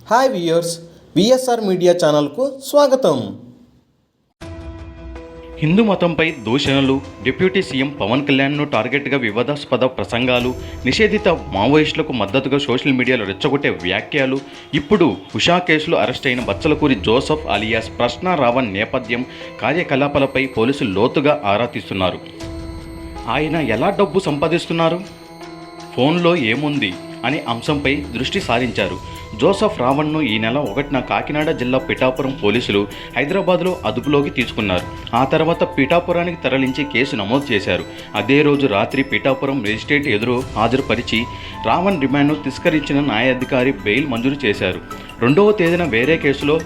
Hi viewers, VSR media ఛానల్కు స్వాగతం. హిందూ మతంపై దూషణలు, డిప్యూటీ సీఎం పవన్ కళ్యాణ్ను టార్గెట్గా వివాదాస్పద ప్రసంగాలు, నిషేధిత మావోయిస్టులకు మద్దతుగా సోషల్ మీడియాలో రెచ్చగొట్టే వ్యాఖ్యలు, ఇప్పుడు ఉషా కేసులో అరెస్ట్ అయిన బచ్చలకూరి జోసెఫ్ అలియాస్ ప్రశ్న రావణ్ నేపథ్యం, కార్యకలాపాలపై పోలీసులు లోతుగా ఆరా తీస్తున్నారు. ఆయన ఎలా డబ్బు సంపాదిస్తున్నారు, ఫోన్లో ఏముంది అనే అంశంపై దృష్టి సారించారు. జోసెఫ్ రావణ్ను ఈ నెల 1న కాకినాడ జిల్లా పిఠాపురం పోలీసులు హైదరాబాద్లో అదుపులోకి తీసుకున్నారు. ఆ తర్వాత పిఠాపురానికి తరలించి కేసు నమోదు చేశారు. అదే రోజు రాత్రి పిఠాపురం మేజిస్ట్రేట్ ఎదురు హాజరుపరిచి రావణ్ రిమాండ్ను తిరస్కరించిన న్యాయాధికారి బెయిల్ మంజూరు చేశారు. 2వ తేదీన వేరే కేసులో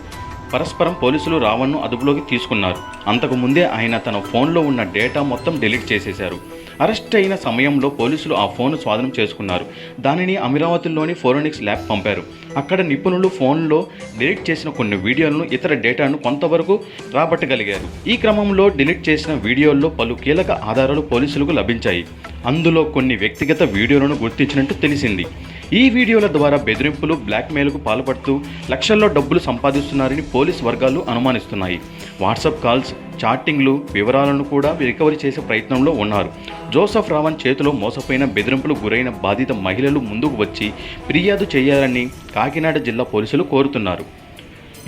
పరస్పరం పోలీసులు రావణ్ను అదుపులోకి తీసుకున్నారు. అంతకుముందే ఆయన తన ఫోన్లో ఉన్న డేటా మొత్తం డిలీట్ చేసేశారు. అరెస్ట్ అయిన సమయంలో పోలీసులు ఆ ఫోన్ స్వాధీనం చేసుకున్నారు. దానిని అమరావతిలోని ఫోరెన్సిక్ ల్యాబ్ పంపారు. అక్కడ నిపుణులు ఫోన్లో డిలీట్ చేసిన కొన్ని వీడియోలను, ఇతర డేటాను కొంతవరకు రాబట్టగలిగారు. ఈ క్రమంలో డిలీట్ చేసిన వీడియోల్లో పలు కీలక ఆధారాలు పోలీసులకు లభించాయి. అందులో కొన్ని వ్యక్తిగత వీడియోలను గుర్తించినట్టు తెలిసింది. ఈ వీడియోల ద్వారా బెదిరింపులు, బ్లాక్మెయిల్కు పాల్పడుతూ లక్షల్లో డబ్బులు సంపాదిస్తున్నారని పోలీస్ వర్గాలు అనుమానిస్తున్నాయి. వాట్సాప్ కాల్స్, చాటింగ్లు వివరాలను కూడా రికవరీ చేసే ప్రయత్నంలో ఉన్నారు. జోసెఫ్ రావణ్ చేతిలో మోసపోయిన, బెదిరింపులు గురైన బాధిత మహిళలు ముందుకు వచ్చి ఫిర్యాదు చేయాలని కాకినాడ జిల్లా పోలీసులు కోరుతున్నారు.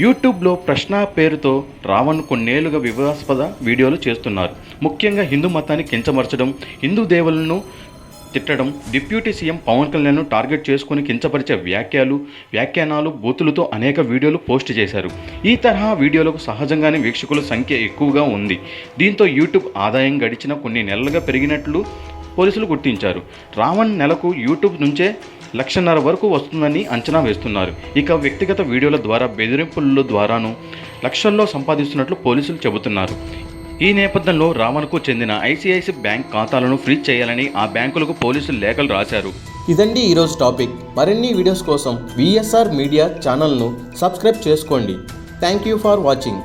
యూట్యూబ్లో ప్రశ్న పేరుతో రావణ్ కొన్నేళ్లుగా వివాదాస్పద వీడియోలు చేస్తున్నారు. ముఖ్యంగా హిందూ మతాన్ని కించపరచడం, హిందూ దేవులను తిట్టడం, డిప్యూటీ సీఎం పవన్ కళ్యాణ్ను టార్గెట్ చేసుకుని కించపరిచే వ్యాఖ్యానాలు, బూతులతో అనేక వీడియోలు పోస్ట్ చేశారు. ఈ తరహా వీడియోలకు సహజంగానే వీక్షకుల సంఖ్య ఎక్కువగా ఉంది. దీంతో యూట్యూబ్ ఆదాయం గడిచిన కొన్ని నెలలుగా పెరిగినట్లు పోలీసులు గుర్తించారు. రావణ్ నెలకు యూట్యూబ్ నుంచే 1.5 లక్షల వరకు వస్తుందని అంచనా వేస్తున్నారు. ఇక వ్యక్తిగత వీడియోల ద్వారా, బెదిరింపుల ద్వారాను లక్షల్లో సంపాదిస్తున్నట్లు పోలీసులు చెబుతున్నారు. ఈ నేపథ్యంలో రావణ్కు చెందిన ఐసిఐసిఐ బ్యాంక్ ఖాతాలను ఫ్రీజ్ చేయాలని ఆ బ్యాంకులకు పోలీసులు లేఖలు రాశారు. ఇదండి ఈరోజు టాపిక్. మరిన్ని వీడియోస్ కోసం విఎస్ఆర్ మీడియా ఛానల్ను సబ్స్క్రైబ్ చేసుకోండి. Thank you for watching.